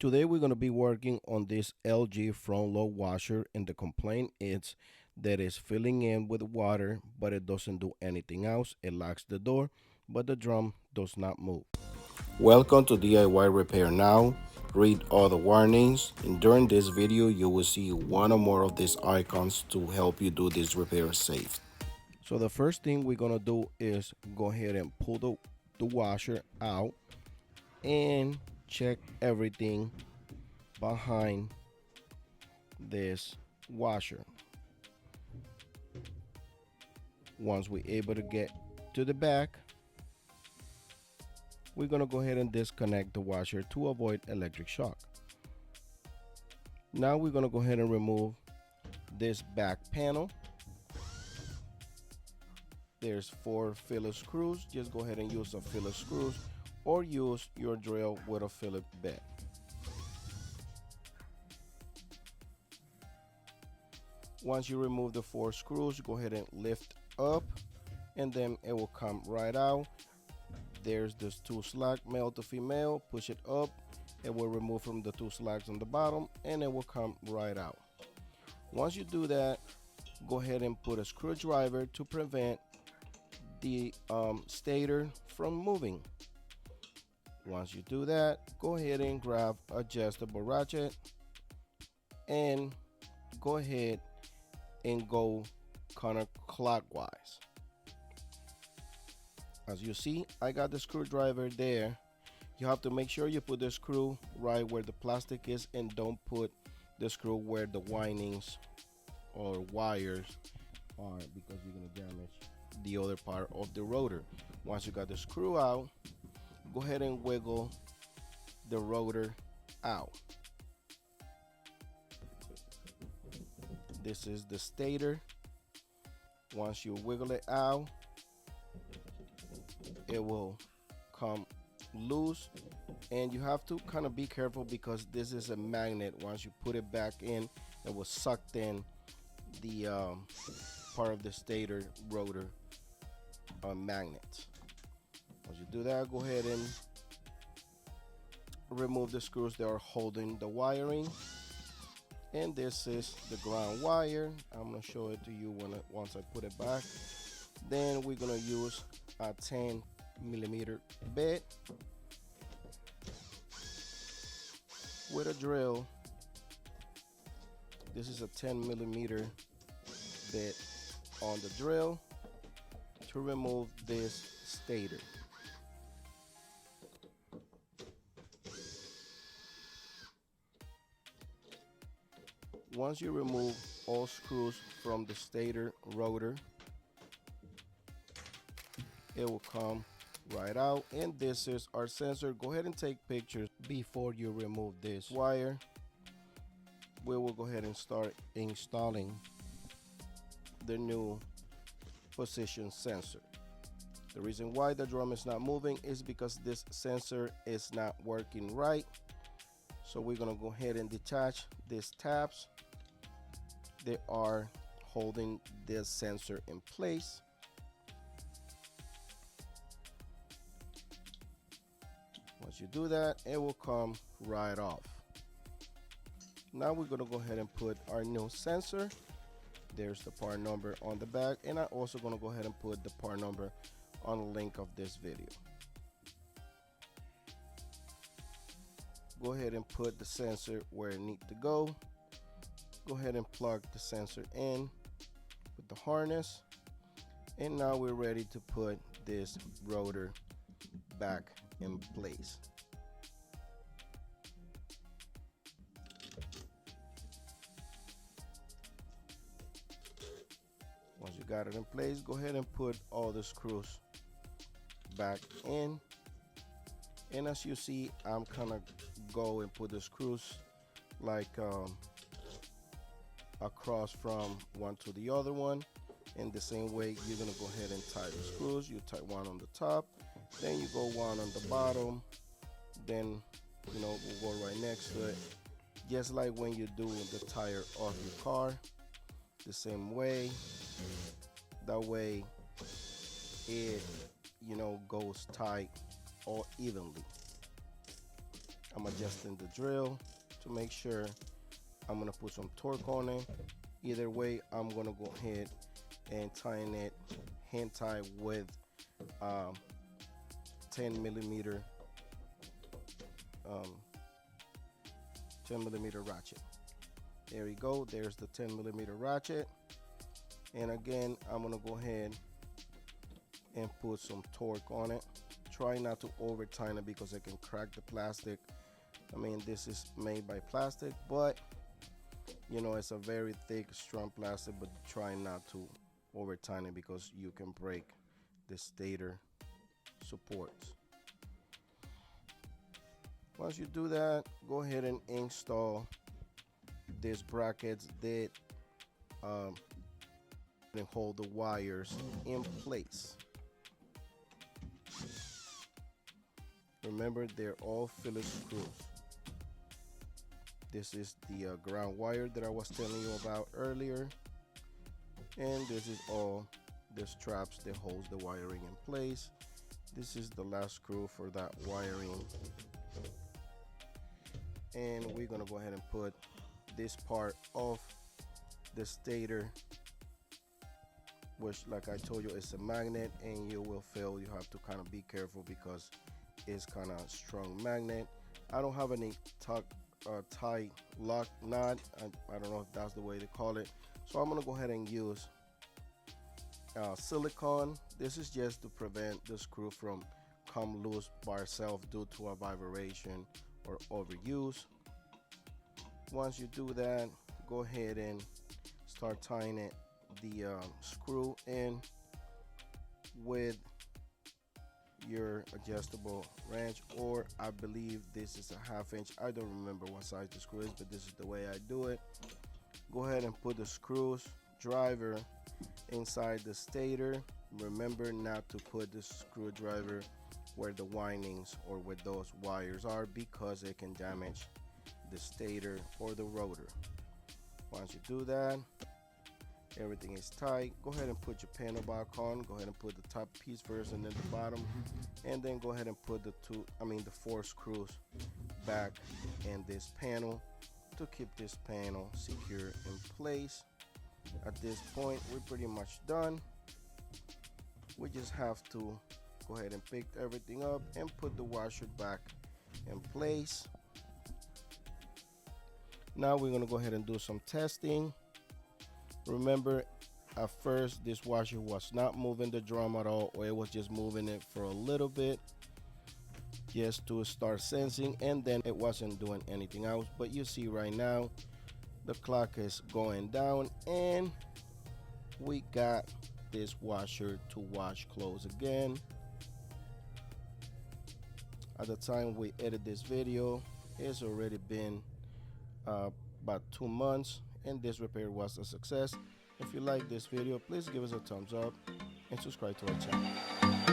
Today we're going to be working on this LG front load washer, and the complaint is that it's filling in with water but it doesn't do anything else. It locks the door but the drum does not move. Welcome to DIY Repair Now. Read all the warnings, and during this video you will see one or more of these icons to help you do this repair safe. So the first thing we're going to do is go ahead and pull the washer out and check everything behind this washer. Once we're able to get to the back, we're going to go ahead and disconnect the washer to avoid electric shock. Now we're going to go ahead and remove this back panel. There's 4 Phillips screws. Just go ahead and use a Phillips screws or use your drill with a Phillips bit. Once you remove the 4 screws, go ahead and lift up and then it will come right out. There's this 2 slack, male to female. Push it up, it will remove from the 2 slacks on the bottom and it will come right out. Once you do that, go ahead and put a screwdriver to prevent the stator from moving. Once you do that, go ahead and grab adjustable ratchet and go ahead and go counterclockwise. As you see, I got the screwdriver there. You have to make sure you put the screw right where the plastic is and don't put the screw where the windings or wires are, because you're going to damage the other part of the rotor. Once you got the screw out, go ahead and wiggle the rotor out. This is the stator. Once you wiggle it out, it will come loose, and you have to kind of be careful because this is a magnet. Once you put it back in, it will suck in the part of the stator rotor magnet. Once you do that, go ahead and remove the screws that are holding the wiring. And this is the ground wire. I'm going to show it to you once I put it back. Then we're going to use a 10mm bit with a drill. This is a 10mm bit on the drill to remove this stator. Once you remove all screws from the stator rotor, it will come right out. And this is our sensor. Go ahead and take pictures before you remove this wire. We will go ahead and start installing the new position sensor. The reason why the drum is not moving is because this sensor is not working right. So we're going to go ahead and detach these tabs. They are holding this sensor in place. Once you do that, it will come right off. Now we're going to go ahead and put our new sensor. There's the part number on the back, and I'm also going to go ahead and put the part number on the link of this video. Go ahead and put the sensor where it needs to go. Go ahead and plug the sensor in with the harness, and now we're ready to put this rotor back in place. Once you got it in place, go ahead and put all the screws back in. And as you see, I'm kind of go and put the screws like across from one to the other one. In the same way, you're gonna go ahead and tie the screws. You tie one on the top, then you go one on the bottom, then we'll go right next to it, just like when you do the tire of your car. The same way. That way it goes tight all evenly. I'm adjusting the drill to make sure. I'm gonna put some torque on it. Either way, I'm gonna go ahead and tighten it hand tie with 10 millimeter 10 millimeter ratchet. There we go. There's the 10 millimeter ratchet. And again, I'm gonna go ahead and put some torque on it. Try not to over tighten it because it can crack the plastic. I mean, this is made by plastic, but you know, it's a very thick, strong plastic, but try not to over tighten it because you can break the stator supports. Once you do that, go ahead and install these brackets that and hold the wires in place. Remember, they're all Phillips screws. This is the ground wire that I was telling you about earlier, and this is all the straps that holds the wiring in place. This is the last screw for that wiring, and we're gonna go ahead and put this part of the stator, which, like I told you, is a magnet, and you will feel you have to kind of be careful because it's kind of strong magnet. I don't have any tie lock knot. I don't know if that's the way to call it, so I'm gonna go ahead and use silicone. This is just to prevent the screw from come loose by itself due to a vibration or overuse. Once you do that, go ahead and start tying it, the screw in with your adjustable wrench, or I believe this is a 1/2 inch. I don't remember what size the screw is, but this is the way I do it. Go ahead and put the screws driver inside the stator. Remember not to put the screwdriver where the windings or where those wires are because it can damage the stator or the rotor. Once you do that, everything is tight. Go ahead and put your panel back on. Go ahead and put the top piece first and then the bottom, and then go ahead and put the 4 screws back in this panel to keep this panel secure in place. At this point, we're pretty much done. We just have to go ahead and pick everything up and put the washer back in place. Now we're gonna go ahead and do some testing. Remember, at first this washer was not moving the drum at all, or it was just moving it for a little bit just to start sensing, and then it wasn't doing anything else. But you see right now the clock is going down, and we got this washer to wash clothes again. At the time we edit this video, it's already been about 2 months, and this repair was a success. If you like this video, please give us a thumbs up and subscribe to our channel.